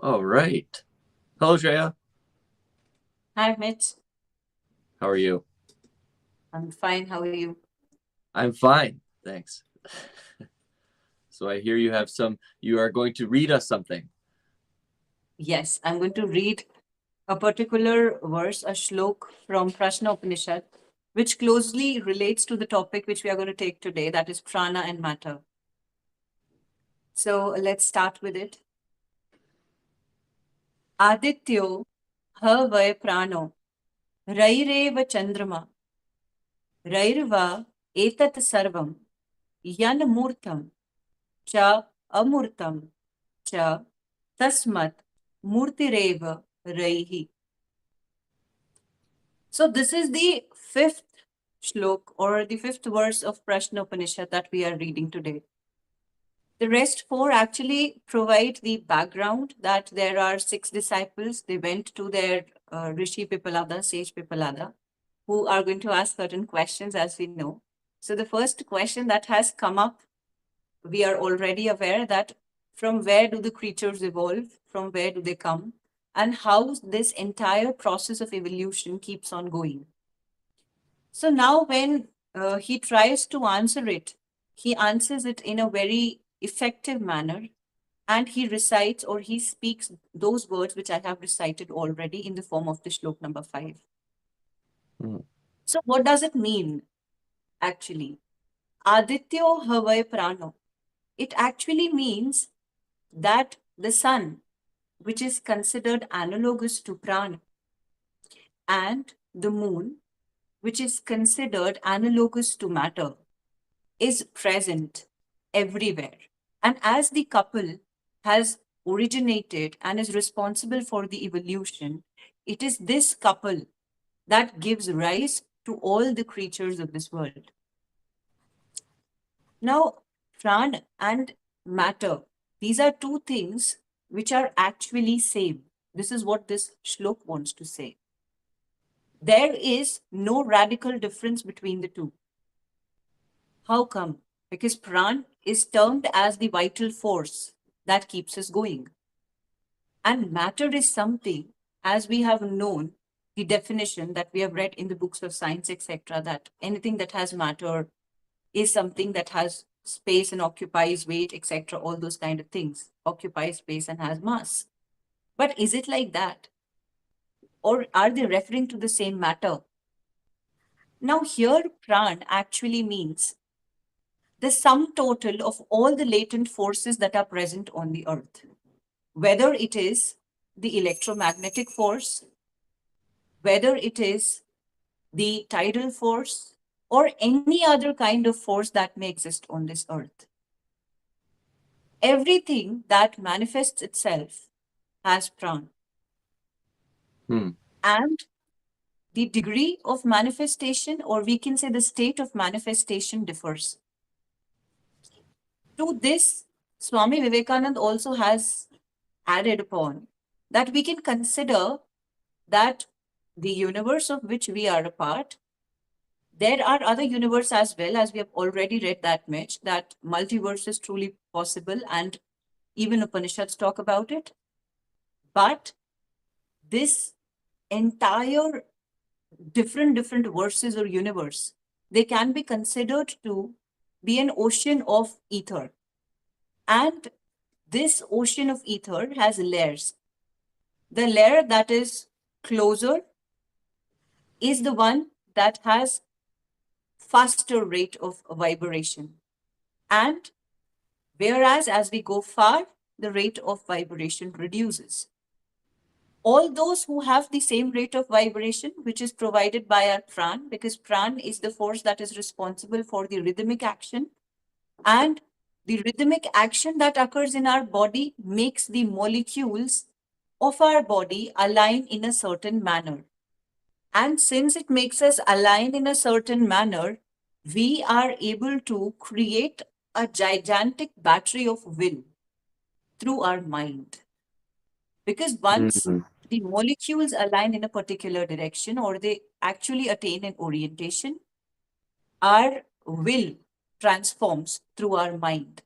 All right. Hello, Shreya. Hi, Mitch. How are you? I'm fine. How are you? I'm fine, thanks. So I hear you are going to read us something. Yes, I'm going to read a particular verse, a shlok from Prashna Upanishad, which closely relates to the topic which we are going to take today, that is prana and matter. So let's start with it. Adityo havay prano, raireva chandrama, rairva etat sarvam, yan murtam, cha amurtam, cha tasmat murtireva raihi. So this is the fifth shlok or the fifth verse of Prashna Upanishad that we are reading today. The rest four actually provide the background that there are six disciples. They went to their Rishi Pipalada, Sage Pipalada, who are going to ask certain questions as we know. So the first question that has come up, we are already aware that from where do the creatures evolve, from where do they come, and how this entire process of evolution keeps on going. So now, when he tries to answer it, he answers it in a very effective manner and he recites or he speaks those words which I have recited already in the form of the shlok number 5. Hmm. So, what does it mean actually? Adityo havay prano. It actually means that the sun, which is considered analogous to prana, and the moon, which is considered analogous to matter, is present everywhere. And as the couple has originated and is responsible for the evolution, it is this couple that gives rise to all the creatures of this world. Now, prana and matter, these are two things which are actually same. This is what this shlok wants to say. There is no radical difference between the two. How come? Because pran is termed as the vital force that keeps us going. And matter is something, as we have known, the definition that we have read in the books of science, etc., that anything that has matter is something that has space and occupies weight, etc., all those kind of things, occupies space and has mass. But is it like that? Or are they referring to the same matter? Now, here, pran actually means the sum total of all the latent forces that are present on the earth, whether it is the electromagnetic force, whether it is the tidal force, or any other kind of force that may exist on this earth. Everything that manifests itself has pran. Hmm. And the degree of manifestation, or we can say the state of manifestation, differs. To this, Swami Vivekananda also has added upon that we can consider that the universe of which we are a part, there are other universes as well, as we have already read that much, that multiverse is truly possible, and even Upanishads talk about it. But this entire different verses or universe, they can be considered to be an ocean of ether. And this ocean of ether has layers. The layer that is closer is the one that has faster rate of vibration. And whereas as we go far, the rate of vibration reduces. All those who have the same rate of vibration, which is provided by our pran, because pran is the force that is responsible for the rhythmic action, and the rhythmic action that occurs in our body makes the molecules of our body align in a certain manner. And since it makes us align in a certain manner, we are able to create a gigantic battery of will through our mind. Because once Hmm. the molecules align in a particular direction or they actually attain an orientation, our will transforms through our mind.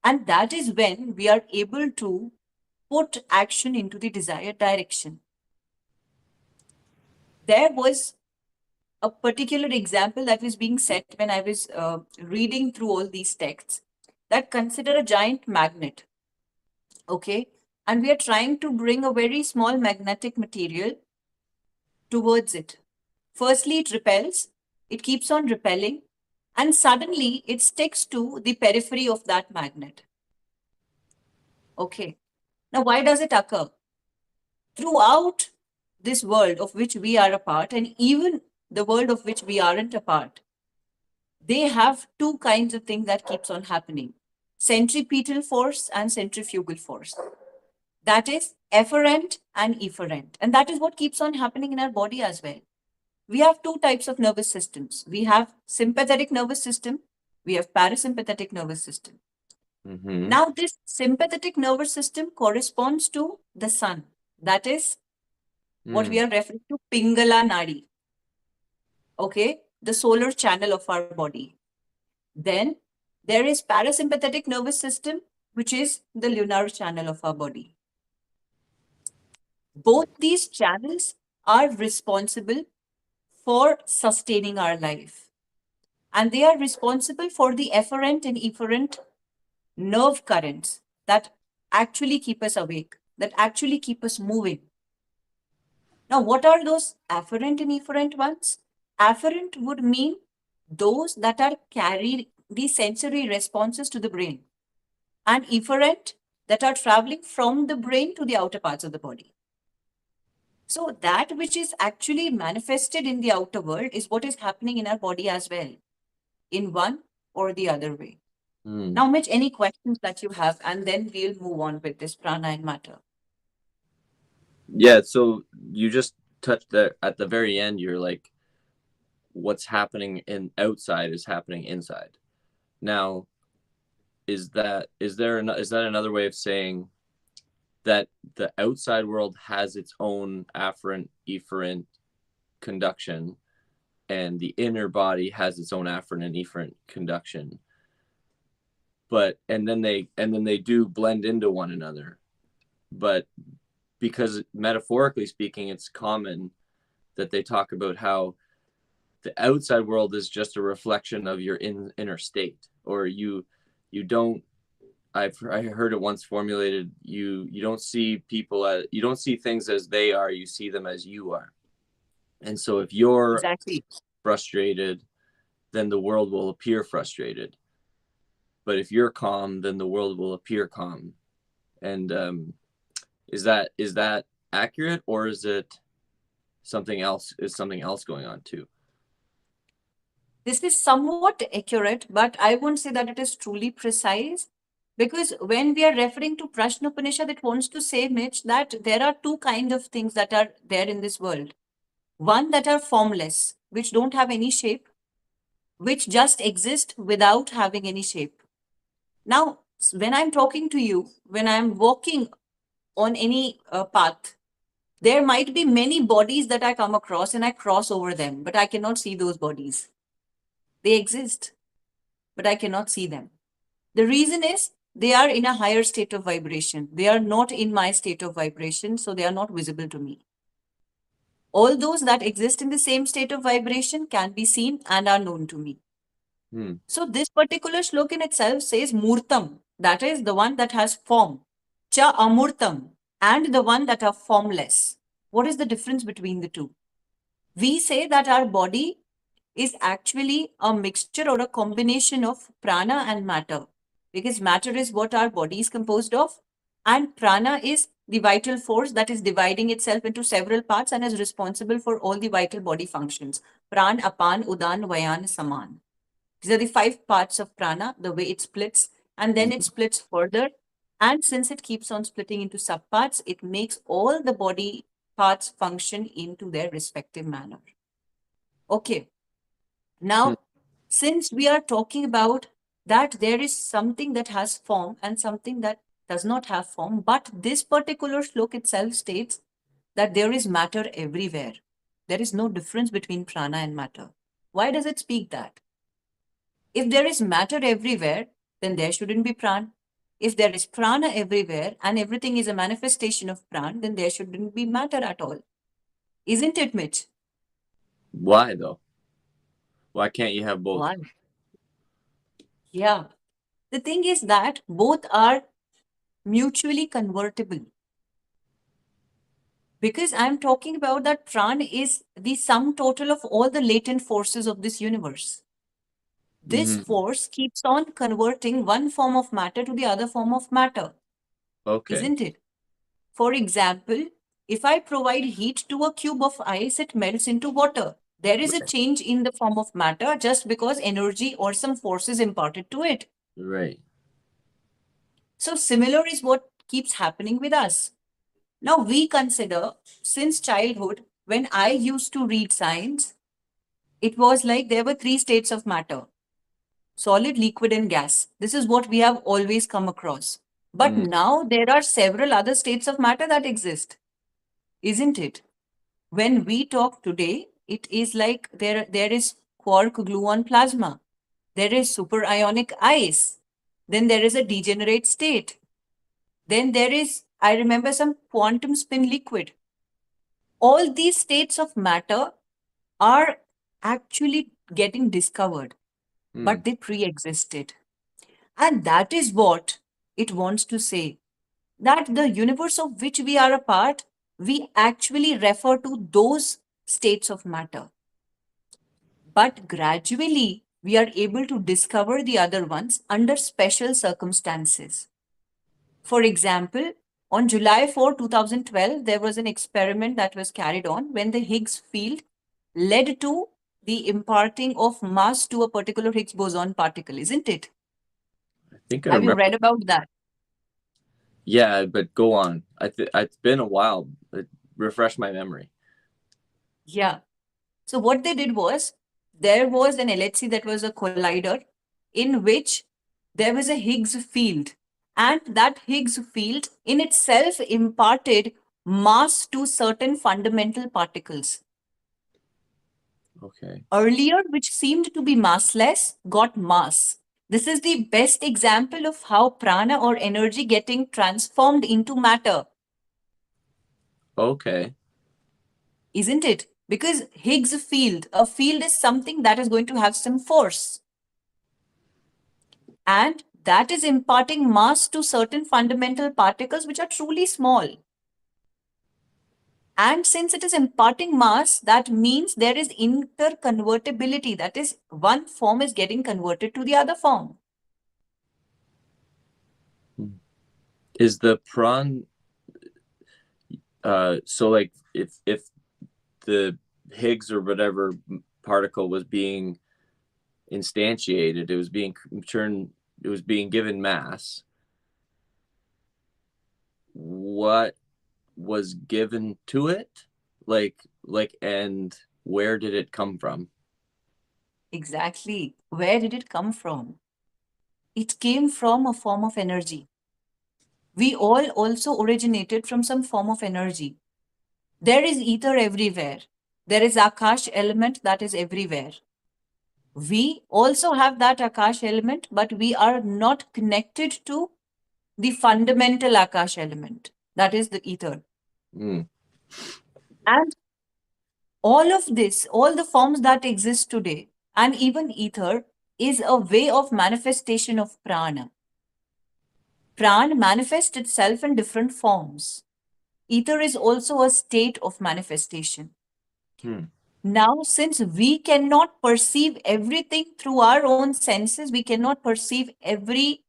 And that is when we are able to put action into the desired direction. There was a particular example that was being set when I was reading through all these texts, that consider a giant magnet. Okay. And we are trying to bring a very small magnetic material towards it. Firstly, it repels, it keeps on repelling, and suddenly it sticks to the periphery of that magnet. Okay. Now, why does it occur? Throughout this world of which we are a part, and even the world of which we aren't a part, they have two kinds of things that keeps on happening: centripetal force and centrifugal force. That is efferent and efferent. And that is what keeps on happening in our body as well. We have two types of nervous systems. We have sympathetic nervous system. We have parasympathetic nervous system. Mm-hmm. Now, this sympathetic nervous system corresponds to the sun. That is what we are referring to Pingala Nadi. Okay, the solar channel of our body. Then there is parasympathetic nervous system, which is the lunar channel of our body. Both these channels are responsible for sustaining our life. And they are responsible for the efferent and efferent nerve currents that actually keep us awake, that actually keep us moving. Now, what are those afferent and efferent ones? Afferent would mean those that are carried the sensory responses to the brain, and efferent that are traveling from the brain to the outer parts of the body. So that which is actually manifested in the outer world is what is happening in our body as well, in one or the other way. Now, Mitch, any questions that you have, and then we'll move on with this prana and matter. Yeah, so you just touched that at the very end. You're like, what's happening in outside is happening inside. Now, is that another way of saying that the outside world has its own afferent efferent conduction, and the inner body has its own afferent and efferent conduction, and then they do blend into one another, but because metaphorically speaking, it's common that they talk about how the outside world is just a reflection of your inner state, or you don't. I heard it once formulated. You don't see people as, you don't see things as they are. You see them as you are. And so if you're Exactly frustrated, then the world will appear frustrated. But if you're calm, then the world will appear calm. And is that accurate, or is it something else? Is something else going on too? This is somewhat accurate, but I won't say that it is truly precise, because when we are referring to Prashna Upanishad, it wants to say, Mitch, that there are two kinds of things that are there in this world. One that are formless, which don't have any shape, which just exist without having any shape. Now, when I'm talking to you, when I'm walking on any path, there might be many bodies that I come across and I cross over them, but I cannot see those bodies. They exist, but I cannot see them. The reason is they are in a higher state of vibration. They are not in my state of vibration, so they are not visible to me. All those that exist in the same state of vibration can be seen and are known to me. So this particular shlok in itself says Murtam, that is the one that has form, Cha Amurtam, and the one that are formless. What is the difference between the two? We say that our body is actually a mixture or a combination of prana and matter, because matter is what our body is composed of, and prana is the vital force that is dividing itself into several parts and is responsible for all the vital body functions. Pran, Apan, Udan, Vayan, Saman. These are the 5 parts of prana, the way it splits, and then it splits further. And since it keeps on splitting into subparts, it makes all the body parts function into their respective manner. Okay. Now, since we are talking about that there is something that has form and something that does not have form, but this particular shlok itself states that there is matter everywhere. There is no difference between prana and matter. Why does it speak that? If there is matter everywhere, then there shouldn't be prana. if there is prana everywhere and everything is a manifestation of prana, then there shouldn't be matter at all. Isn't it, Mitch? Why though? Why can't you have both? Why? Yeah. The thing is that both are mutually convertible. Because I'm talking about that prana is the sum total of all the latent forces of this universe. This Mm-hmm. force keeps on converting one form of matter to the other form of matter, Okay. isn't it? For example, if I provide heat to a cube of ice, it melts into water. There is a Right. change in the form of matter just because energy or some force is imparted to it. Right. So, similar is what keeps happening with us. Now, we consider since childhood, when I used to read science, it was like there were three states of matter: solid, liquid, and gas. This is what we have always come across. But Mm. now there are several other states of matter that exist, isn't it? When we talk today, it is like there is quark gluon plasma, there is superionic ice, then there is a degenerate state, then there is, I remember, some quantum spin liquid. All these states of matter are actually getting discovered, Mm. but they pre existed. And that is what it wants to say, that the universe of which we are a part, we actually refer to those states of matter. But gradually, we are able to discover the other ones under special circumstances. For example, on July 4, 2012, there was an experiment that was carried on when the Higgs field led to the imparting of mass to a particular Higgs boson particle, isn't it? I think I Have you remember. read about that? Yeah, but go on. It's been a while. Refresh my memory. Yeah. So what they did was there was an LHC that was a collider in which there was a Higgs field, and that Higgs field in itself imparted mass to certain fundamental particles. Okay. Earlier, which seemed to be massless, got mass. This is the best example of how prana or energy getting transformed into matter, Okay. isn't it? Because Higgs field, a field is something that is going to have some force, and that is imparting mass to certain fundamental particles which are truly small. And since it is imparting mass, that means there is interconvertibility. That is, one form is getting converted to the other form. Is the prawn so like if the Higgs or whatever particle was being instantiated, it was being turned, it was being given mass. What was given to it? And where did it come from? Exactly. Where did it come from? It came from a form of energy. We all also originated from some form of energy. There is ether everywhere. There is Akash element that is everywhere. We also have that Akash element, but we are not connected to the fundamental Akash element, that is the ether. Mm. And all of this, all the forms that exist today, and even ether, is a way of manifestation of prana. Prana manifests itself in different forms. Ether is also a state of manifestation. Hmm. Now, since we cannot perceive everything through our own senses, we cannot perceive every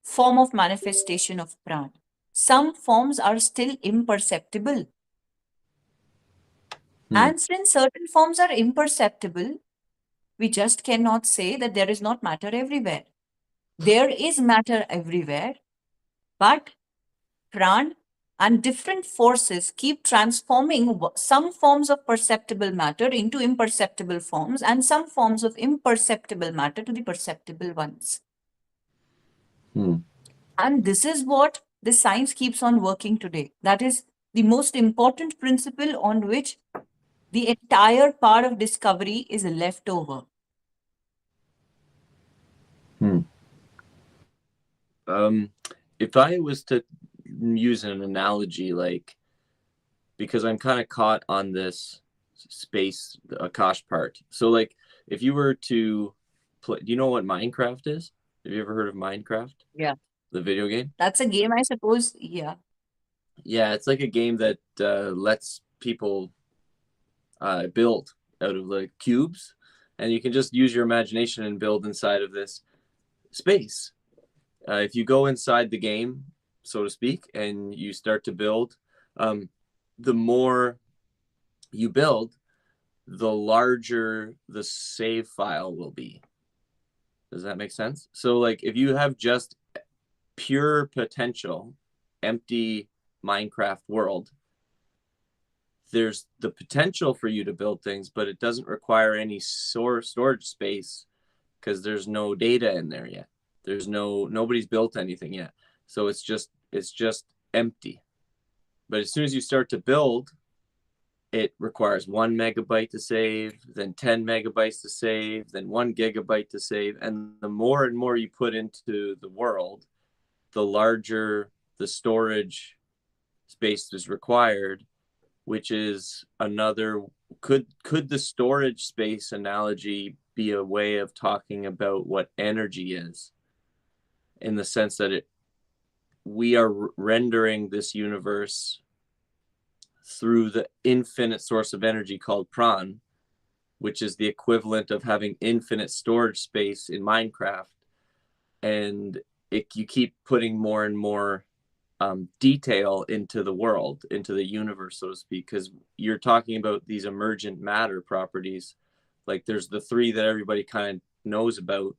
form of manifestation of prana. Some forms are still imperceptible. Hmm. And since certain forms are imperceptible, we just cannot say that there is not matter everywhere. There is matter everywhere, but prana and different forces keep transforming some forms of perceptible matter into imperceptible forms and some forms of imperceptible matter to the perceptible ones. Hmm. And this is what the science keeps on working today. That is the most important principle on which the entire part of discovery is left over. Hmm. Um, if I was to use an analogy, like, because I'm kind of caught on this space Akash part. So like if you were to play, do you know what Minecraft is? Have you ever heard of Minecraft, Yeah. the video game? That's a game, I suppose. Yeah. Yeah, it's like a game that lets people build out of like cubes, and you can just use your imagination and build inside of this space. If you go inside the game, so to speak, and you start to build, the more you build, the larger the save file will be. Does that make sense? So, like, if you have just pure potential, empty Minecraft world, there's the potential for you to build things, but it doesn't require any storage space because there's no data in there yet. Nobody's built anything yet. So it's just empty. But as soon as you start to build, it requires 1 megabyte to save, then 10 megabytes to save, then 1 gigabyte to save. And the more and more you put into the world, the larger the storage space is required, which is another, could the storage space analogy be a way of talking about what energy is, in the sense that we are rendering this universe through the infinite source of energy called Prana, which is the equivalent of having infinite storage space in Minecraft. And you keep putting more and more detail into the world, into the universe, so to speak, because you're talking about these emergent matter properties. Like there's the three that everybody kind of knows about,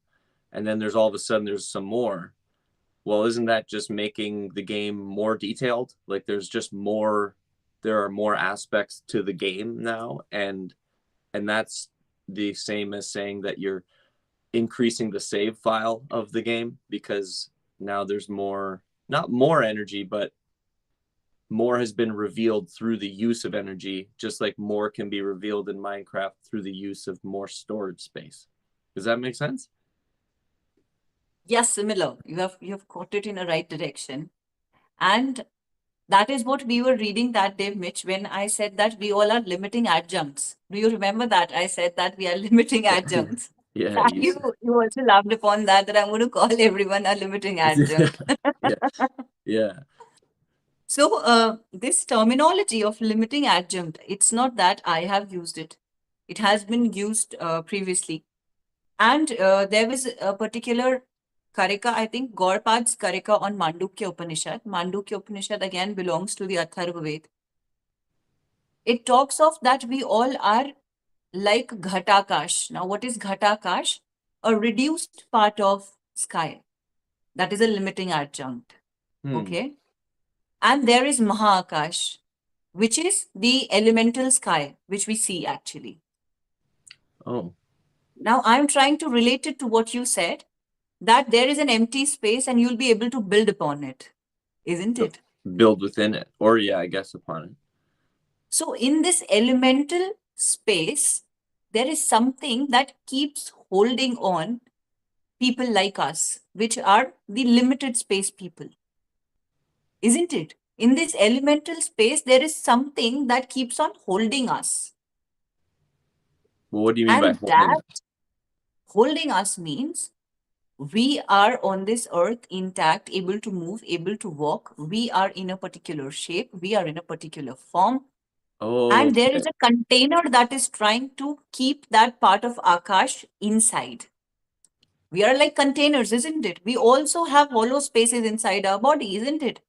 and then there's all of a sudden there's some more. Well, isn't that just making the game more detailed? Like there are more aspects to the game now, and that's the same as saying that you're increasing the save file of the game, because now there's more, not more energy, but more has been revealed through the use of energy, just like more can be revealed in Minecraft through the use of more storage space. Does that make sense? Yes, similar. You have caught it in a right direction. And that is what we were reading that day, Mitch, when I said that we all are limiting adjuncts. Do you remember that? I said that we are limiting adjuncts. Yeah, And you also laughed upon that I'm going to call everyone a limiting adjunct. yeah, yeah. So, this terminology of limiting adjunct, it's not that I have used it. It has been used previously. And there was a particular Karika, I think Gaurpad's Karika on Mandukya Upanishad. Mandukya Upanishad again belongs to the Atharva Ved. It talks of that we all are like Ghatakash. Now, what is Ghatakash? A reduced part of sky. That is a limiting adjunct. Okay. And there is Mahakash, which is the elemental sky, which we see actually. Oh. Now, I'm trying to relate it to what you said, that there is an empty space and you'll be able to build upon it, isn't it? Build within it, or yeah, I guess upon it. So, in this elemental space, there is something that keeps holding on people like us, which are the limited space people, isn't it? In this elemental space, there is something that keeps on holding us. Well, what do you mean by And holding that us? holding us means we are on this earth intact, able to move, able to walk. We are in a particular shape. We are in a particular form. Oh, And there okay. is a container that is trying to keep that part of Akash inside. We are like containers, isn't it? We also have hollow spaces inside our body, isn't it?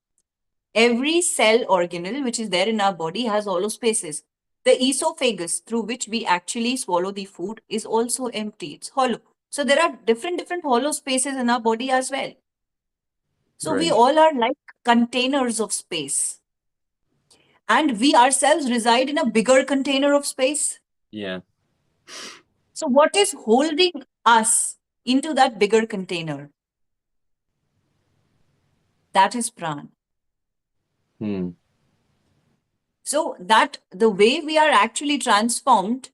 Every cell organelle which is there in our body has hollow spaces. The esophagus through which we actually swallow the food is also empty. It's hollow. So there are different hollow spaces in our body as well. So we Right. all are like containers of space. And we ourselves reside in a bigger container of space. Yeah. So what is holding us into that bigger container? That is Pran. So that the way we are actually transformed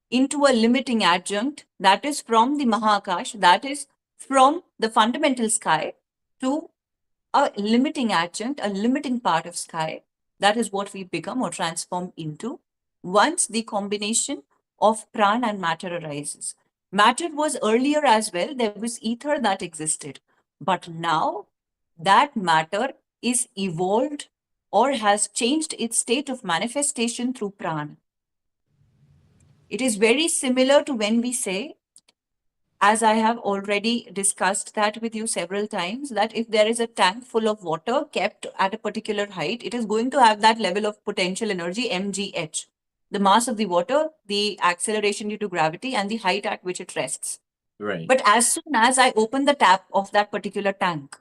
into a limiting adjunct, that is from the Mahakash, that is from the fundamental sky to a limiting adjunct, a limiting part of sky. That is what we become or transform into once the combination of prana and matter arises. Matter was earlier as well, there was ether that existed. But now that matter is evolved or has changed its state of manifestation through prana. It is very similar to when we say, as I have already discussed that with you several times, that if there is a tank full of water kept at a particular height, it is going to have that level of potential energy, mgh, the mass of the water, the acceleration due to gravity, and the height at which it rests. Right. But as soon as I open the tap of that particular tank,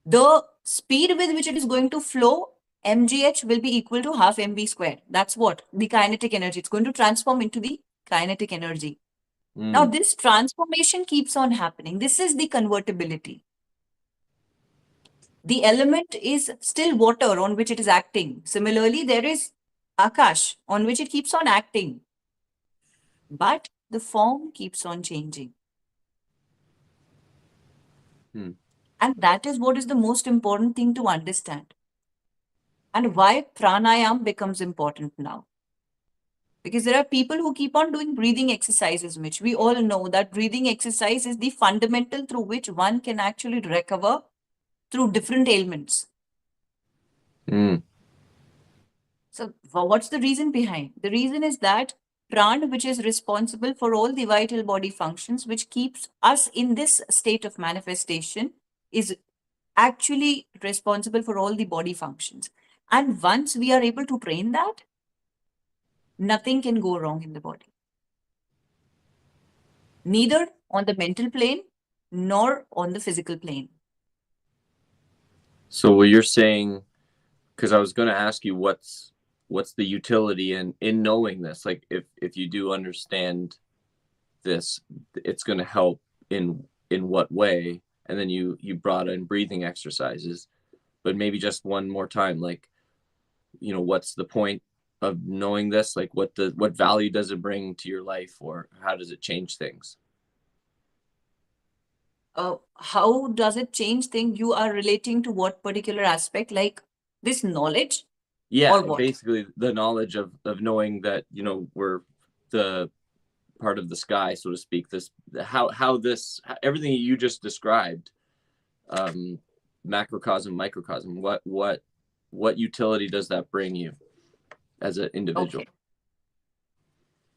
the speed with which it is going to flow, mgh, will be equal to half mv squared. That's what the kinetic energy. It's going to transform into the kinetic energy. Now, Mm. this transformation keeps on happening. This is the convertibility. The element is still water on which it is acting. Similarly, there is Akash on which it keeps on acting. But the form keeps on changing. Hmm. And that is what is the most important thing to understand. And why pranayam becomes important now. Because there are people who keep on doing breathing exercises, Mitch. We all know that breathing exercise is the fundamental through which one can actually recover through different ailments. Mm. So, what's the reason behind? The reason is that prana, which is responsible for all the vital body functions, which keeps us in this state of manifestation, is actually responsible for all the body functions. And once we are able to train that, nothing can go wrong in the body, neither on the mental plane nor on the physical plane. So what you're saying, because I was going to ask you what's the utility in knowing this? Like if you do understand this, it's going to help in what way? And then you brought in breathing exercises, but maybe just one more time, like, what's the point of knowing this? Like what value does it bring to your life, or how does it change things? How does it change things? You are relating to what particular aspect, like this knowledge, or Yeah, what? basically the knowledge of knowing that we're the part of the sky, so to speak. This how this everything you just described, um macrocosm, microcosm, what utility does that bring you as an individual? Okay.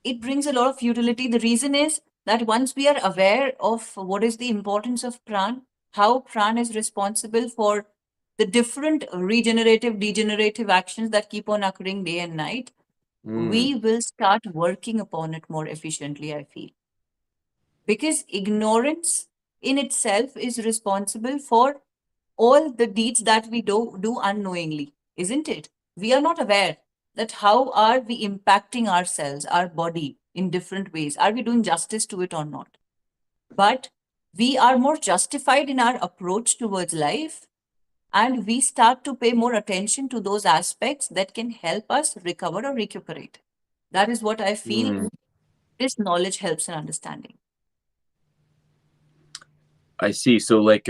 It brings a lot of utility. The reason is that once we are aware of what is the importance of pran, how pran is responsible for the different regenerative, degenerative actions that keep on occurring day and night, Mm. we will start working upon it more efficiently, I feel. Because ignorance in itself is responsible for all the deeds that we do unknowingly, isn't it? We are not aware that how are we impacting ourselves, our body in different ways. Are we doing justice to it or not? But we are more justified in our approach towards life, and we start to pay more attention to those aspects that can help us recover or recuperate. That is what I feel Mm. this knowledge helps in understanding. I see. So like,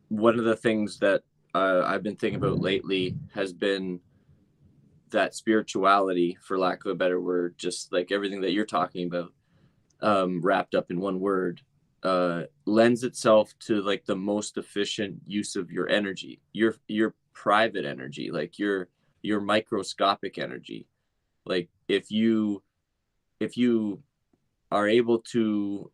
one of the things that I've been thinking about lately has been that spirituality, for lack of a better word, just like everything that you're talking about, wrapped up in one word, lends itself to like the most efficient use of your energy, your private energy, like your microscopic energy. Like if you are able to,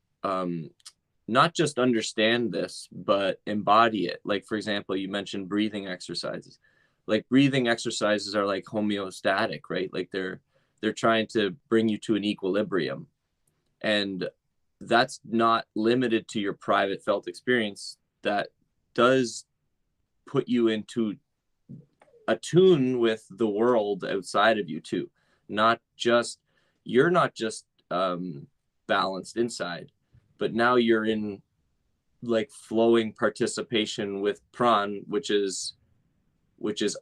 not just understand this, but embody it. Like, for example, you mentioned breathing exercises. Like breathing exercises are like homeostatic, right? Like they're trying to bring you to an equilibrium. And that's not limited to your private felt experience. That does put you into a tune with the world outside of you too. Not just You're not just balanced inside, but now you're in like flowing participation with pran, which is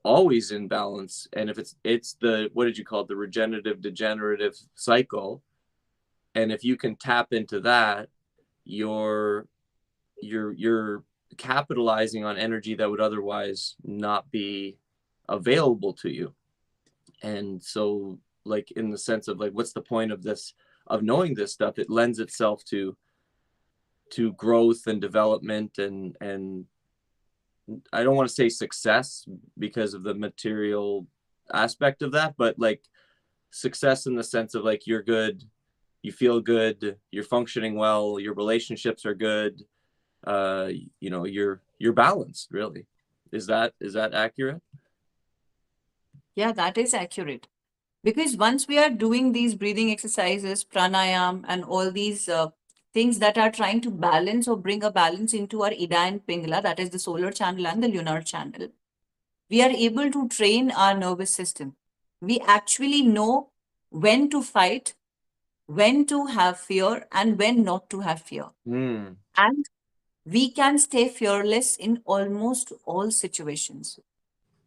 always in balance. And if it's the, what did you call it, the regenerative degenerative cycle, and if you can tap into that, you're you're capitalizing on energy that would otherwise not be available to you. And so, like, in the sense of like, what's the point of this, of knowing this stuff? It lends itself to growth and development, and I don't want to say success because of the material aspect of that, but like success in the sense of like, you're good, you feel good, you're functioning well, your relationships are good, you know, you're balanced, really. Is that accurate? Yeah, that is accurate. Because once we are doing these breathing exercises, pranayam, and all these things that are trying to balance or bring a balance into our Ida and Pingala, that is the solar channel and the lunar channel, we are able to train our nervous system. We actually know when to fight, when to have fear, and when not to have fear. And we can stay fearless in almost all situations.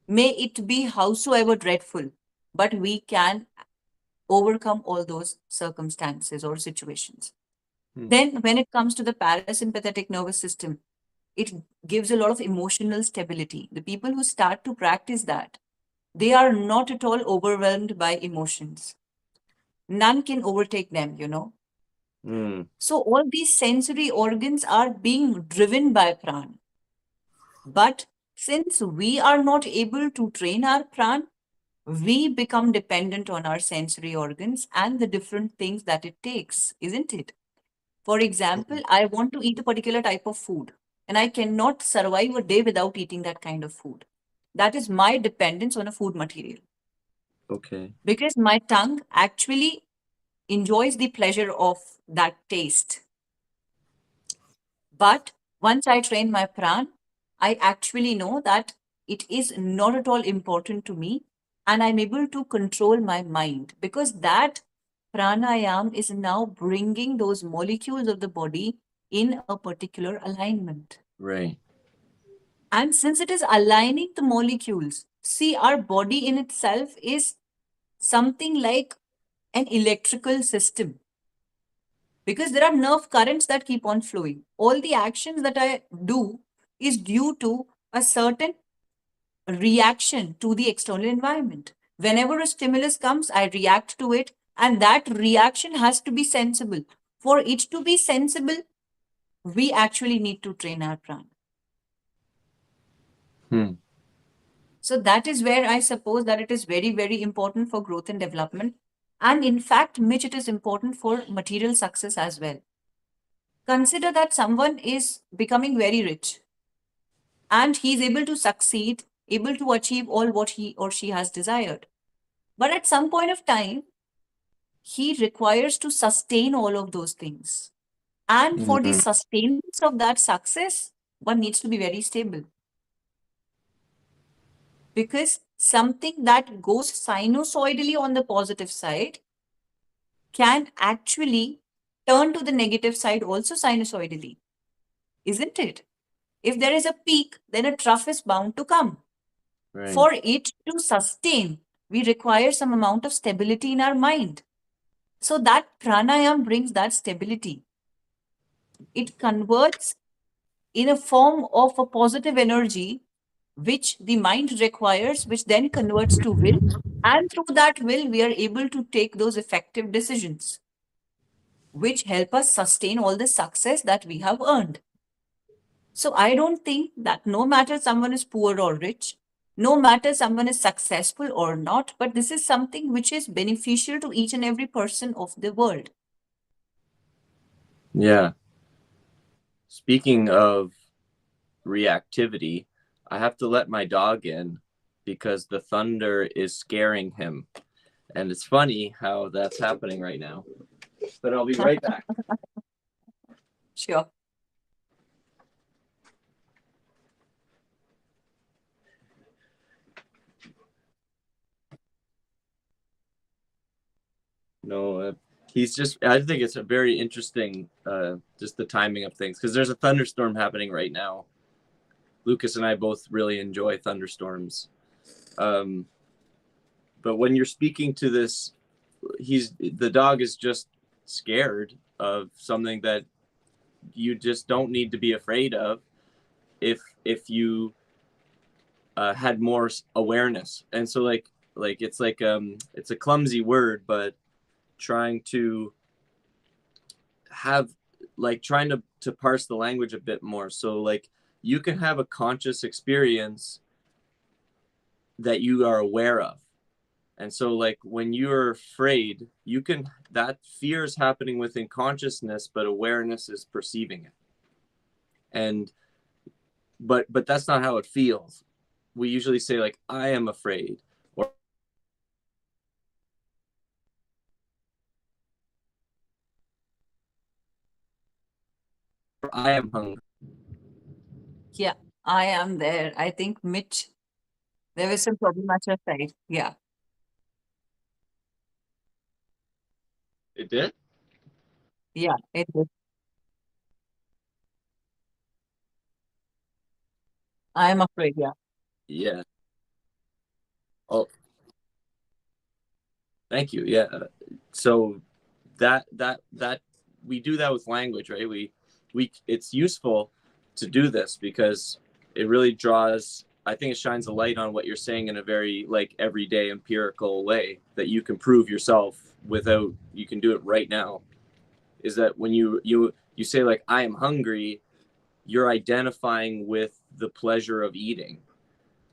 May it be howsoever dreadful, but we can overcome all those circumstances or situations. Then, when it comes to the parasympathetic nervous system, it gives a lot of emotional stability. The people who start to practice that, they are not at all overwhelmed by emotions. None can overtake them, you know. So, all these sensory organs are being driven by pran. But since we are not able to train our pran, we become dependent on our sensory organs and the different things that it takes, isn't it? For example, I want to eat a particular type of food, and I cannot survive a day without eating that kind of food. That is my dependence on a food material. Okay. Because my tongue actually enjoys the pleasure of that taste. But once I train my pran, I actually know that it is not at all important to me, and I'm able to control my mind because that pranayam is now bringing those molecules of the body in a particular alignment. Right. And since it is aligning the molecules, see, our body in itself is something like an electrical system because there are nerve currents that keep on flowing. All the actions that I do is due to a certain reaction to the external environment. Whenever a stimulus comes, I react to it, and that reaction has to be sensible. For it to be sensible, we actually need to train our prana. So that is where I suppose that it is very, very important for growth and development. And in fact, Mitch, it is important for material success as well. Consider that someone is becoming very rich and he is able to succeed, able to achieve all what he or she has desired. But at some point of time, he requires to sustain all of those things. And for the sustenance of that success, one needs to be very stable. Because something that goes sinusoidally on the positive side can actually turn to the negative side also sinusoidally, isn't it? If there is a peak, then a trough is bound to come. Right. For it to sustain, we require some amount of stability in our mind. So that pranayam brings that stability. It converts in a form of a positive energy, which the mind requires, which then converts to will. And through that will, we are able to take those effective decisions, which help us sustain all the success that we have earned. So I don't think that no matter someone is poor or rich, no matter someone is successful or not, but this is something which is beneficial to each and every person of the world. Yeah. Speaking of reactivity, I have to let my dog in because the thunder is scaring him. And it's funny how that's happening right now. But I'll be right back. Sure. No, he's just, I think it's a very interesting, just the timing of things, because there's a thunderstorm happening right now. Lucas and I both really enjoy thunderstorms. But when you're speaking to this, the dog is just scared of something that you just don't need to be afraid of. if you had more awareness. And so it's a clumsy word, but trying to have trying to parse the language a bit more. So like you can have a conscious experience that you are aware of. And so like when you're afraid, you can that fear is happening within consciousness, but awareness is perceiving it. And but that's not how it feels. We usually say like I am afraid or I am hungry. Yeah, I am there. I think Mitch, there was some problem at your side. Yeah, It did? yeah, it is. I am afraid. Yeah. Yeah. Oh, thank you. Yeah. So that we do that with language, right? We it's useful to do this because it really draws, I think it shines a light on what you're saying in a very like everyday empirical way that you can prove yourself without, you can do it right now. Is that when you say like I am hungry, you're identifying with the pleasure of eating,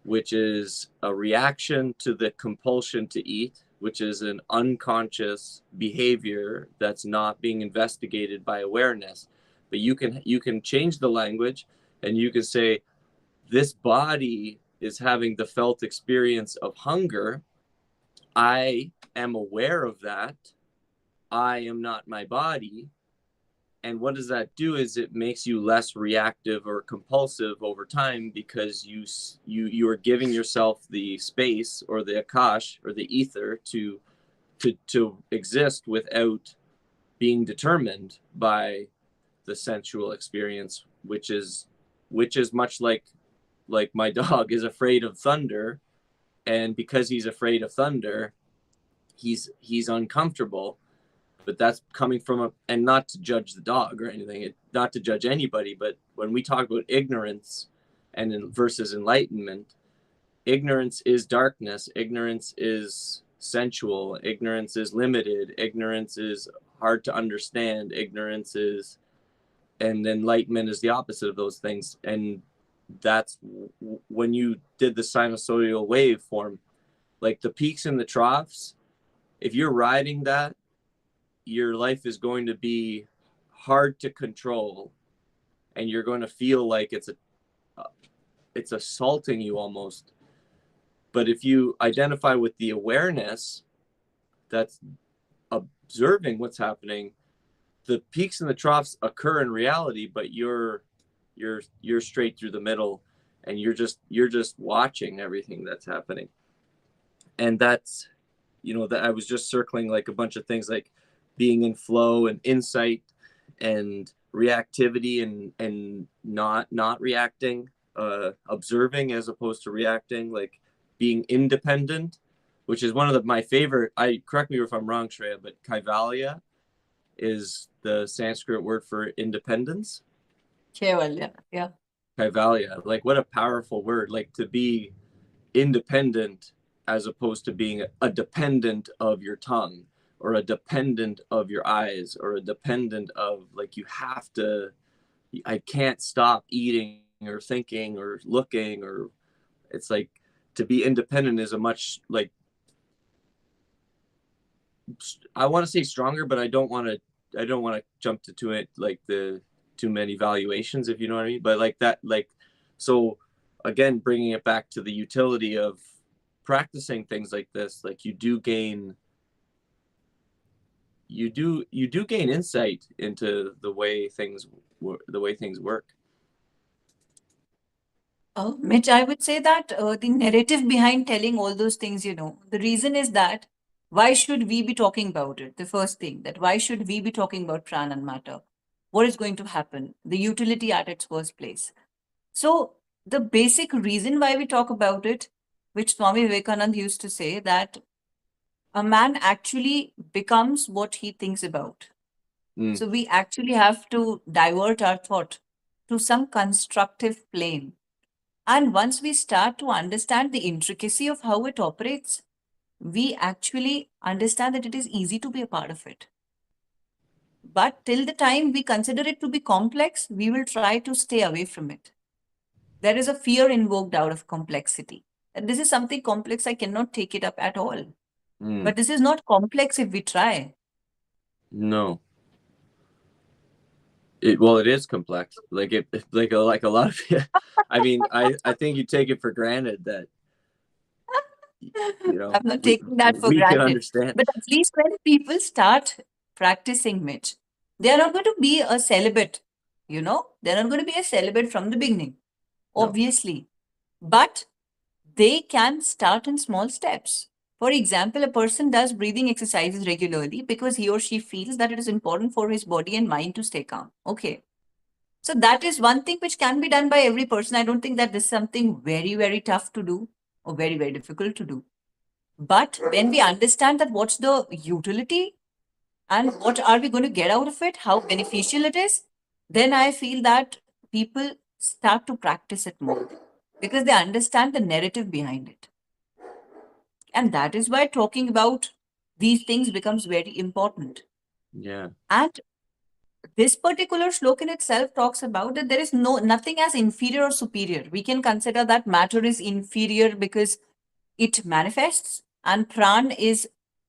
which is a reaction to the compulsion to eat, which is an unconscious behavior that's not being investigated by awareness. But you can change the language and you can say this body is having the felt experience of hunger. I am aware of that. I am not my body. And what does that do is it makes you less reactive or compulsive over time because you are giving yourself the space or the akash or the ether to exist without being determined by the sensual experience, which is much like my dog is afraid of thunder, and because he's afraid of thunder, he's uncomfortable, but that's coming from and not to judge the dog or anything, not to judge anybody, but when we talk about ignorance and versus enlightenment, ignorance is darkness, ignorance is sensual, ignorance is limited, ignorance is hard to understand, ignorance is, and enlightenment is the opposite of those things. And that's when you did the sinusoidal waveform, like the peaks and the troughs, if you're riding that, your life is going to be hard to control, and you're going to feel like it's assaulting you almost. But if you identify with the awareness that's observing what's happening, the peaks and the troughs occur in reality, but you're straight through the middle, and you're just watching everything that's happening. And that's, that I was just circling like a bunch of things like being in flow and insight and reactivity and not reacting, observing as opposed to reacting, like being independent, which is one of my favorite. I correct me if I'm wrong, Shreya, but kaivalya is the Sanskrit word for independence. Kevalya. Yeah. Kaivalya, like what a powerful word, like to be independent as opposed to being a dependent of your tongue or a dependent of your eyes or a dependent of, like, you have to, I can't stop eating or thinking or looking, or it's like to be independent is a much, like, I want to say stronger, but I don't want to jump to it like the too many valuations, if you know what I mean. But like that, like, so again, bringing it back to the utility of practicing things like this, like you do gain insight into the way things work. Oh, Mitch, I would say that the narrative behind telling all those things, the reason is that why should we be talking about it? The first thing, that why should we be talking about Prana and Matter? What is going to happen? The utility at its first place. So, the basic reason why we talk about it, which Swami Vivekananda used to say, that a man actually becomes what he thinks about. Mm. So, we actually have to divert our thought to some constructive plane. And once we start to understand the intricacy of how it operates, we actually understand that it is easy to be a part of it. But till the time we consider it to be complex, we will try to stay away from it. There is a fear invoked out of complexity. And this is something complex, I cannot take it up at all. Mm. But this is not complex if we try. No. Well, it is complex. Like like a lot of I mean, I think you take it for granted that I'm not we taking that for we can granted. understand. But at least when people start practicing Mitch, they are not going to be a celibate, they're not going to be a celibate from the beginning, No. obviously. But they can start in small steps. For example, a person does breathing exercises regularly because he or she feels that it is important for his body and mind to stay calm. Okay. So that is one thing which can be done by every person. I don't think that this is something very, very tough to do or very, very difficult to do. But when we understand that what's the utility and what are we going to get out of it, how beneficial it is, then I feel that people start to practice it more because they understand the narrative behind it. And that is why talking about these things becomes very important. Yeah. And this particular slok in itself talks about that there is nothing as inferior or superior. We can consider that matter is inferior because it manifests, and pran is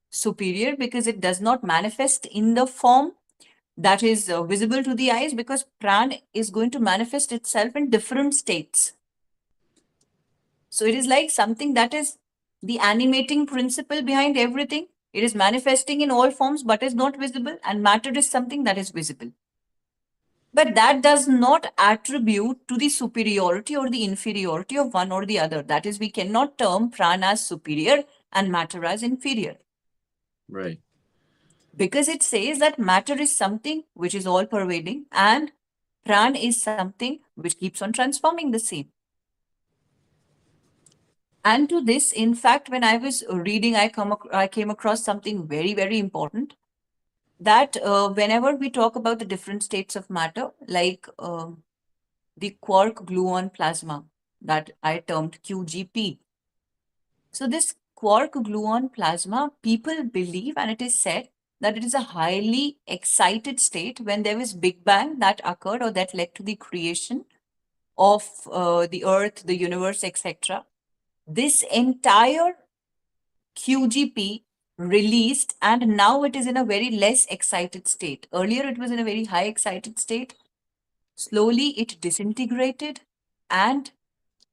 superior because it does not manifest in the form that is visible to the eyes, because pran is going to manifest itself in different states. So it is like something that is the animating principle behind everything. It is manifesting in all forms but is not visible, and matter is something that is visible. But that does not attribute to the superiority or the inferiority of one or the other. That is, we cannot term prana as superior and matter as inferior. Right. Because it says that matter is something which is all pervading and pran is something which keeps on transforming the same. And to this, in fact, when I was reading, I came across something very, very important, that whenever we talk about the different states of matter, like the quark gluon plasma that I termed QGP. So this quark gluon plasma, people believe, and it is said that it is a highly excited state when there was Big Bang that occurred or that led to the creation of the Earth, the universe, etc. This entire QGP released, and now it is in a very less excited state. Earlier, it was in a very high excited state. Slowly, it disintegrated, and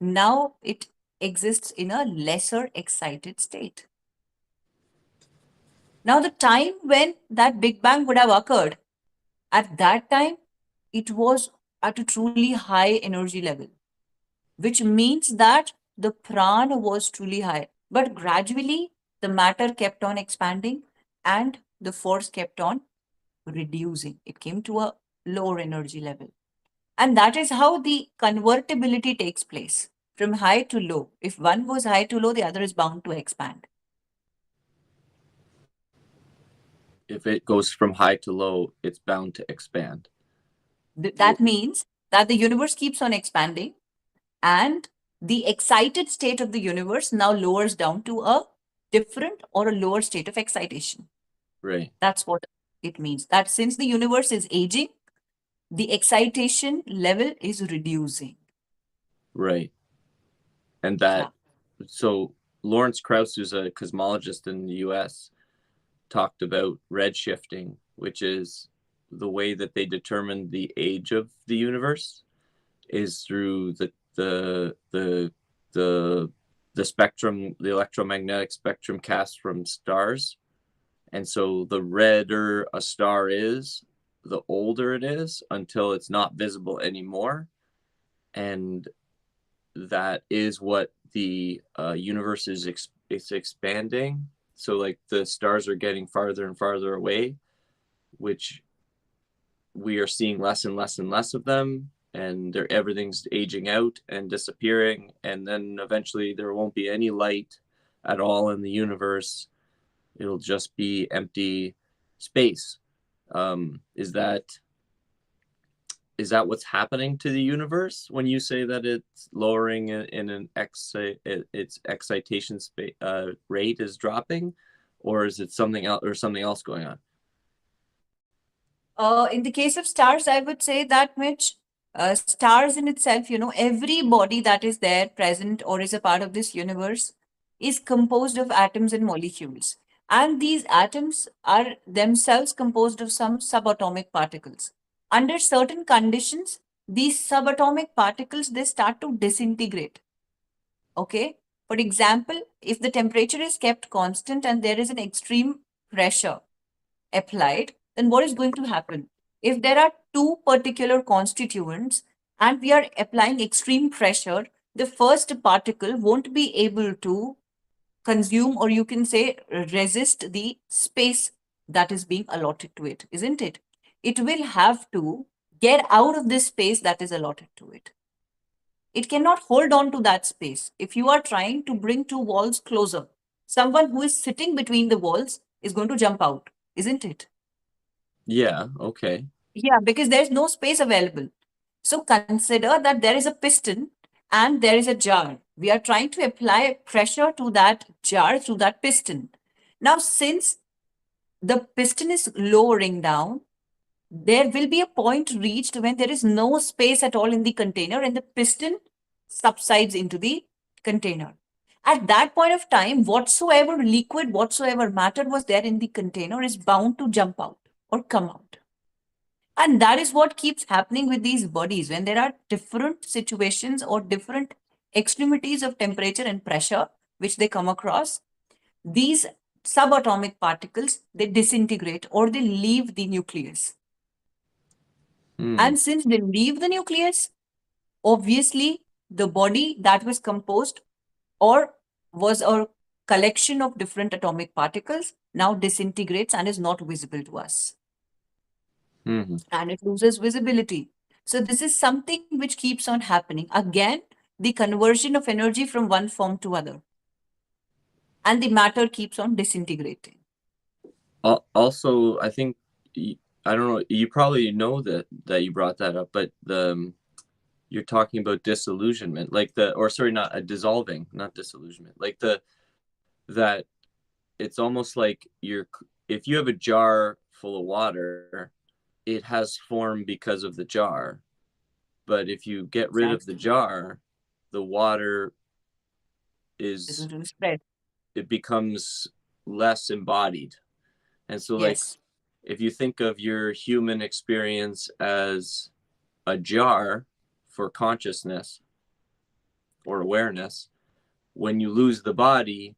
now it exists in a lesser excited state. Now, the time when that Big Bang would have occurred, at that time, it was at a truly high energy level, which means that the prana was truly high. But gradually, the matter kept on expanding and the force kept on reducing. It came to a lower energy level. And that is how the convertibility takes place from high to low. If one goes high to low, the other is bound to expand. If it goes from high to low, it's bound to expand. That means that the universe keeps on expanding, and the excited state of the universe now lowers down to a different or a lower state of excitation. Right. That's what it means. That since the universe is aging, the excitation level is reducing. Right. And Yeah. so Lawrence Krauss, who's a cosmologist in the US, talked about redshifting, which is the way that they determine the age of the universe is through the spectrum, the electromagnetic spectrum cast from stars. And so the redder a star is, the older it is until it's not visible anymore. And that is what the universe is expanding. So like the stars are getting farther and farther away, which we are seeing less and less and less of them, and everything's aging out and disappearing, and then eventually there won't be any light at all in the universe. It'll just be empty space. Is that is that what's happening to the universe when you say that it's lowering in an its excitation rate is dropping, or is it something else, or something else going on? In the case of stars, I would say that, Mitch, stars in itself, every body that is there, present, or is a part of this universe is composed of atoms and molecules. And these atoms are themselves composed of some subatomic particles. Under certain conditions, these subatomic particles, they start to disintegrate. Okay. For example, if the temperature is kept constant and there is an extreme pressure applied, then what is going to happen? If there are two particular constituents and we are applying extreme pressure, the first particle won't be able to consume, or you can say resist, the space that is being allotted to it, isn't it? It will have to get out of this space that is allotted to it. It cannot hold on to that space. If you are trying to bring two walls closer, someone who is sitting between the walls is going to jump out, isn't it? Yeah, okay. Yeah, because there's no space available. So consider that there is a piston and there is a jar. We are trying to apply pressure to that jar through that piston. Now, since the piston is lowering down, there will be a point reached when there is no space at all in the container and the piston subsides into the container. At that point of time, whatsoever liquid, whatsoever matter was there in the container is bound to jump out or come out. And that is what keeps happening with these bodies when there are different situations or different extremities of temperature and pressure which they come across. These subatomic particles, they disintegrate or they leave the nucleus. Hmm. And since they leave the nucleus, obviously the body that was composed or was a collection of different atomic particles now disintegrates and is not visible to us. Hmm. And it loses visibility. So this is something which keeps on happening. Again, the conversion of energy from one form to other. And the matter keeps on disintegrating. Also, I think I don't know. You probably know that you brought that up, but you're talking about disillusionment, like or sorry, not a dissolving, not disillusionment, like that it's almost like if you have a jar full of water, it has form because of the jar. But if you get rid of the Exactly. jar, the water This is is going to spread. it becomes less embodied. And so like Yes. if you think of your human experience as a jar for consciousness or awareness, when you lose the body,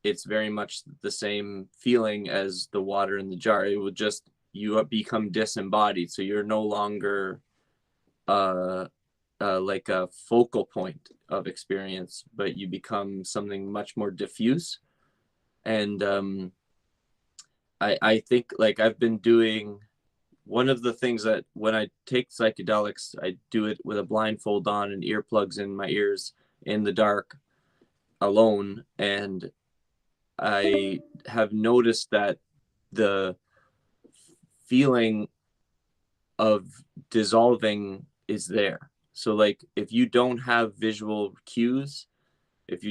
it's very much the same feeling as the water in the jar. It would just, you become disembodied. So you're no longer uh, like a focal point of experience, but you become something much more diffuse. And I think like I've been doing one of the things that when I take psychedelics, I do it with a blindfold on and earplugs in my ears in the dark alone. And I have noticed that the feeling of dissolving is there. So like if you don't have visual cues, if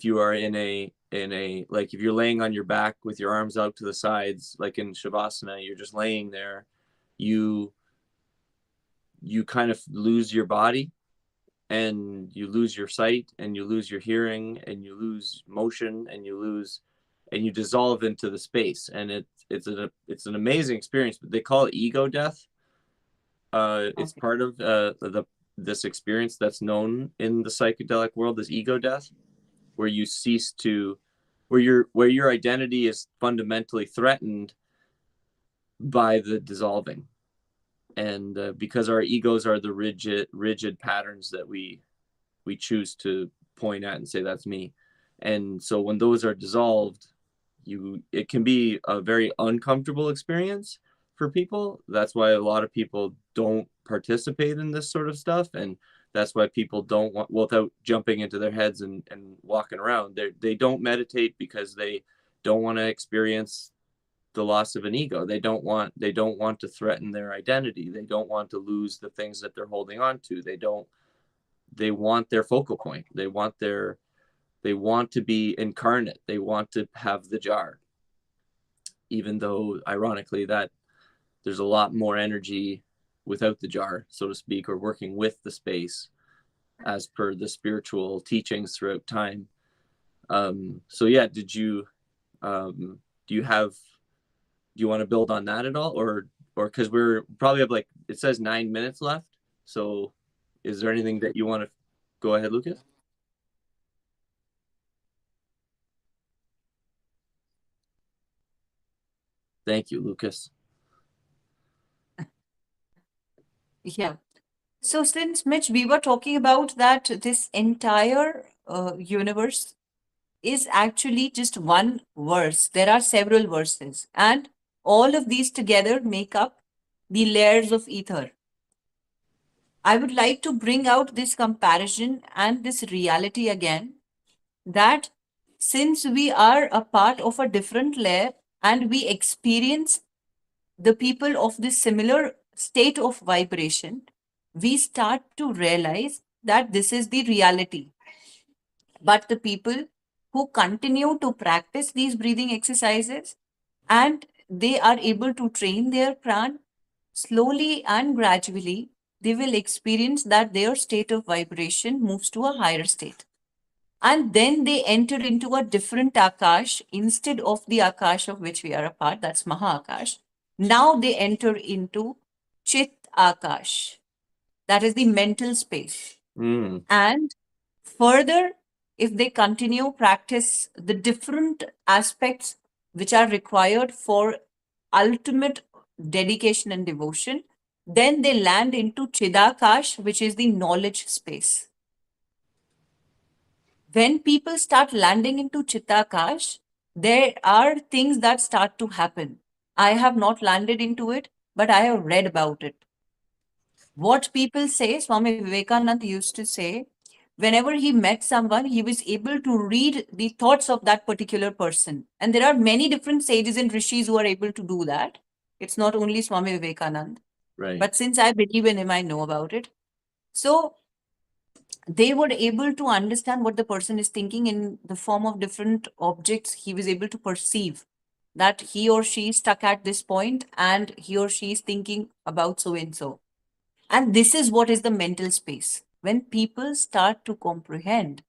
you are in a like if you're laying on your back with your arms out to the sides, like in Shavasana, you're just laying there, you you kind of lose your body and you lose your sight and you lose your hearing and you lose motion and you dissolve into the space, and it's an amazing experience. But they call it ego death. It's Okay. part of the this experience that's known in the psychedelic world as ego death, where you cease to where your identity is fundamentally threatened by the dissolving. And because our egos are the rigid patterns that we choose to point at and say that's me. And so when those are dissolved, it can be a very uncomfortable experience for people. That's why a lot of people don't participate in this sort of stuff. And that's why people don't want, without jumping into their heads and walking around, they don't meditate because they don't want to experience the loss of an ego. They don't want to threaten their identity. They don't want to lose the things that they're holding on to. They want their focal point. They want to be incarnate. They want to have the jar. Even though ironically that there's a lot more energy without the jar, so to speak, or working with the space as per the spiritual teachings throughout time. So yeah, did you do you have do you want to build on that at all, or because we're probably have like it says 9 minutes left, so is there anything that you want to go ahead, Lucas? Thank you, Lucas. Yeah. So since Mitch, we were talking about that this entire universe is actually just one verse. There are several verses, and all of these together make up the layers of ether. I would like to bring out this comparison and this reality again, that since we are a part of a different layer and we experience the people of this similar state of vibration, we start to realize that this is the reality. But the people who continue to practice these breathing exercises and they are able to train their pran, slowly and gradually, they will experience that their state of vibration moves to a higher state. And then they enter into a different akash instead of the akash of which we are a part, that's Maha Akash. Now they enter into Chit Akash, that is the mental space. Mm. And further, if they continue practice the different aspects which are required for ultimate dedication and devotion, then they land into Chidakash, which is the knowledge space. When people start landing into Chitakash, there are things that start to happen. I have not landed into it, but I have read about it. What people say, Swami Vivekananda used to say, whenever he met someone, he was able to read the thoughts of that particular person. And there are many different sages and rishis who are able to do that. It's not only Swami Vivekananda. Right. But since I believe in him, I know about it. So they were able to understand what the person is thinking in the form of different objects. He was able to perceive that he or she is stuck at this point and he or she is thinking about so and so. And this is what is the mental space. When people start to comprehend,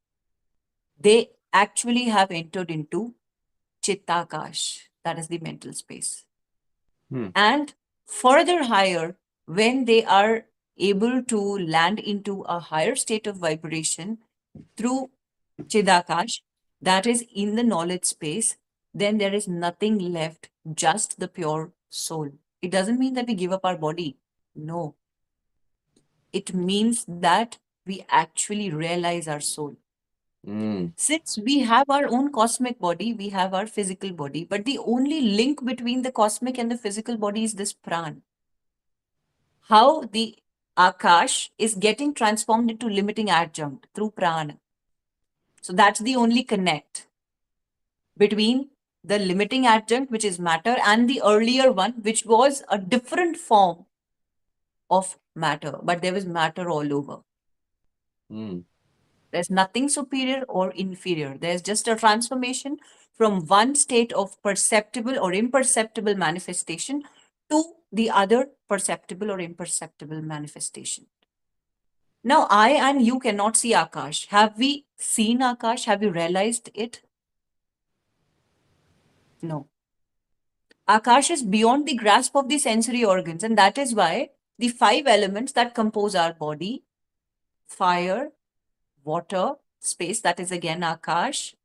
they actually have entered into Chittakash, that is the mental space. Hmm. And further higher, when they are able to land into a higher state of vibration through Chidakash, that is in the knowledge space, then there is nothing left, just the pure soul. It doesn't mean that we give up our body. No. It means that we actually realize our soul. Mm. Since we have our own cosmic body, we have our physical body, but the only link between the cosmic and the physical body is this pran. How the Akash is getting transformed into limiting adjunct through prana. So that's the only connect between the limiting adjunct, which is matter, and the earlier one, which was a different form of matter, but there was matter all over. Mm. There's nothing superior or inferior. There's just a transformation from one state of perceptible or imperceptible manifestation to the other perceptible or imperceptible manifestation. Now, I and you cannot see Akash. Have we seen Akash? Have we realized it? No. Akash is beyond the grasp of the sensory organs, and that is why the five elements that compose our body, fire, water, space, that is again Akash,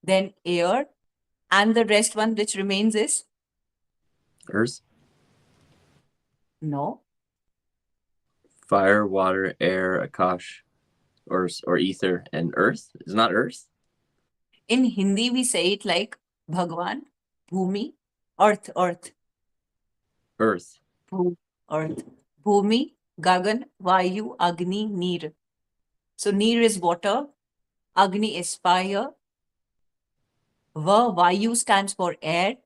then air, and the rest one which remains is Earth, no. fire, water, air, Akash, or ether, and earth. Is not earth. In Hindi, we say it like Bhagwan, Bhumi, Earth, Earth, Earth. Earth, Bhumi, Gagan, Vayu, Agni, Neer. So Neer is water, Agni is fire, Vayu stands for air,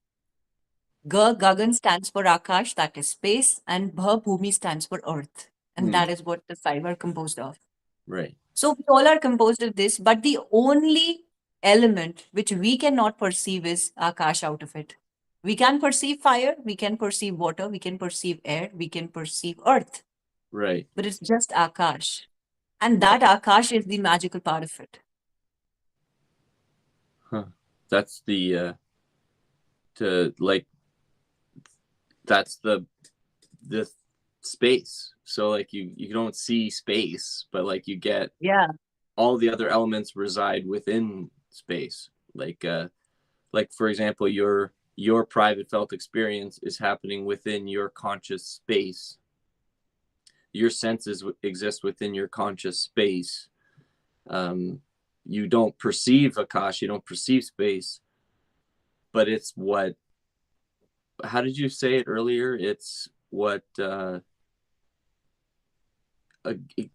Gagan stands for Akash, that is space, and Bhumi stands for earth. And Hmm. that is what the five are composed of. Right. So we all are composed of this, but the only element which we cannot perceive is Akash out of it. We can perceive fire, we can perceive water, we can perceive air, we can perceive earth, Right. but it's just Akash. And that Akash is the magical part of it. Huh. That's the to like that's the space. So like you don't see space, but like you get Yeah, all the other elements reside within space. Like for example, your private felt experience is happening within your conscious space. Your senses exist within your conscious space. Um, you don't perceive Akash, you don't perceive space, but it's what. How did you say it earlier? It's what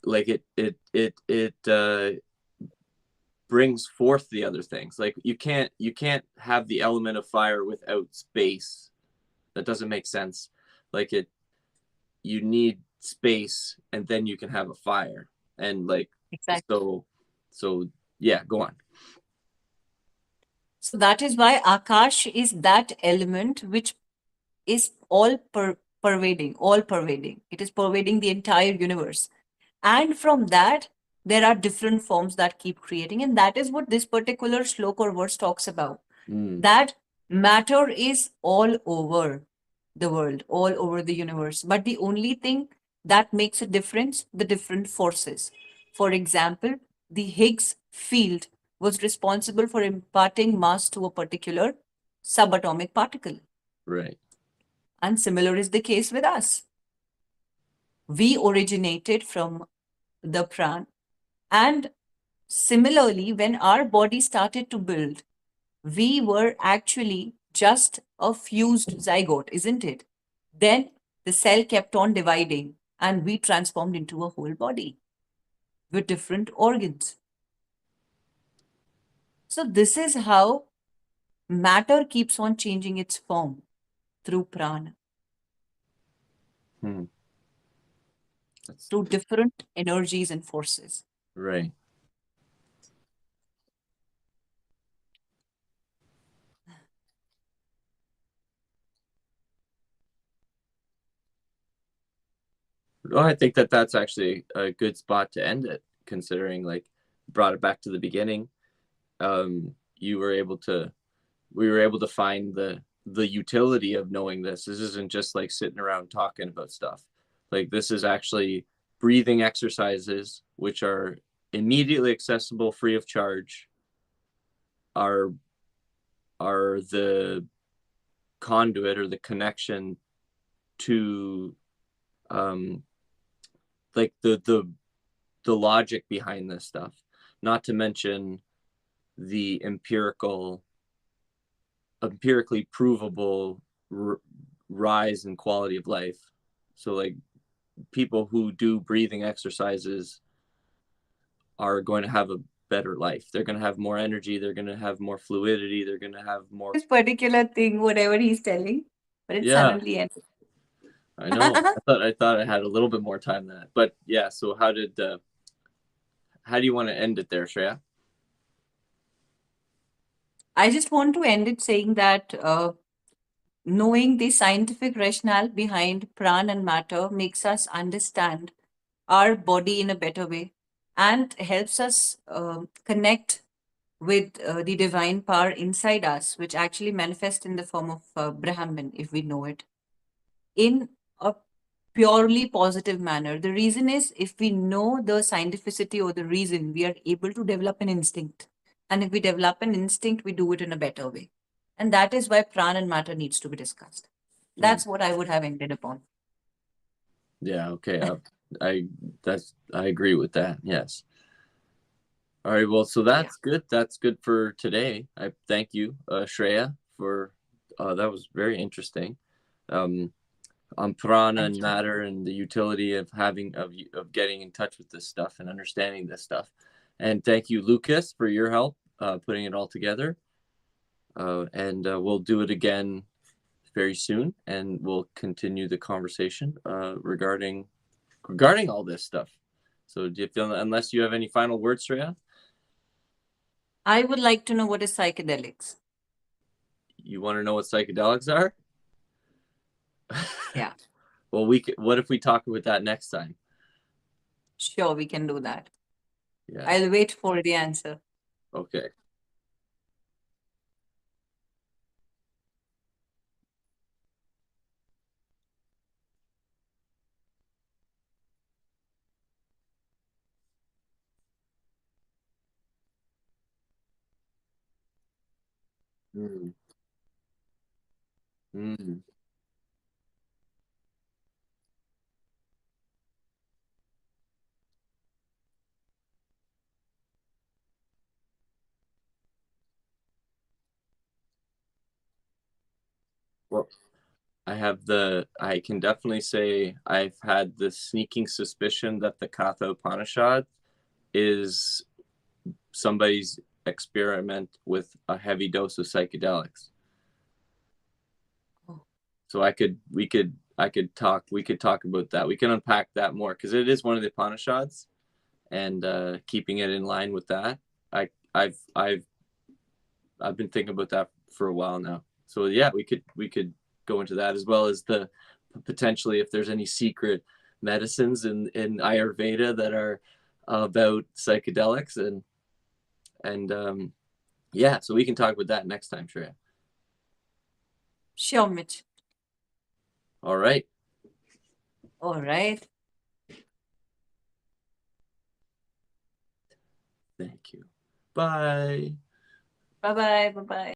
like it brings forth the other things. Like you can't have the element of fire without space. That doesn't make sense. Like it you need space and then you can have a fire. And like exactly. so yeah, go on. So that is why Akash is that element which is pervading, all pervading. It is pervading the entire universe. And from that, there are different forms that keep creating. And that is what this particular slok or verse talks about. Mm, That matter is all over the world, all over the universe. But the only thing that makes a difference, the different forces. For example, the Higgs field was responsible for imparting mass to a particular subatomic particle. right. And similar is the case with us. We originated from the pran. And similarly, when our body started to build, we were actually just a fused zygote, isn't it? Then the cell kept on dividing and we transformed into a whole body with different organs. So, this is how matter keeps on changing its form through prana, Hmm. That's through different energies and forces. right. Well, I think that that's actually a good spot to end it, considering like brought it back to the beginning. You were able to we were able to find the utility of knowing this. This isn't just like sitting around talking about stuff. Like this is actually breathing exercises which are immediately accessible, free of charge, are are the conduit or the connection to um like the logic behind this stuff. Not to mention the empirically provable rise in quality of life. So like people who do breathing exercises are going to have a better life. They're going to have more energy, they're going to have more fluidity, they're going to have more. This particular thing, whatever he's telling, but it Yeah, suddenly ends. I know. I thought I had a little bit more time than that. But yeah, so how do you want to end it there, Shreya? I just want to end it saying that knowing the scientific rationale behind pran and matter makes us understand our body in a better way and helps us connect with the divine power inside us, which actually manifests in the form of Brahman, if we know it, in a purely positive manner. The reason is if we know the scientificity or the reason, we are able to develop an instinct. And if we develop an instinct, we do it in a better way. And that is why pran and matter needs to be discussed. Mm, That's what I would have ended upon. yeah, okay. I I agree with that. Yes. All right. Well, so Yeah. that's good. That's good for today. I thank you, Shreya, for that was very interesting. Um, on prana and Thank you. matter and the utility of of getting in touch with this stuff and understanding this stuff. And thank you, Lucas, for your help putting it all together. And we'll do it again very soon, and we'll continue the conversation regarding all this stuff. So do you feel, unless you have any final words, Shreya? I would like to know what is psychedelics. You want to know what psychedelics are? Yeah, Well, what if we talk about that next time? sure, we can do that. Yeah. I'll wait for the answer. Okay. Mm. Mm. Well, I can definitely say I've had the sneaking suspicion that the Katha Upanishad is somebody's experiment with a heavy dose of psychedelics. Oh. So we could talk about that. We can unpack that more because it is one of the Upanishads, and keeping it in line with that. I I've been thinking about that for a while now. So yeah, we could go into that, as well as the potentially if there's any secret medicines in Ayurveda that are about psychedelics, and yeah, so we can talk about that next time, Shreya. Sure, Mitch. All right. All right. Thank you. Bye. Bye bye. Bye bye.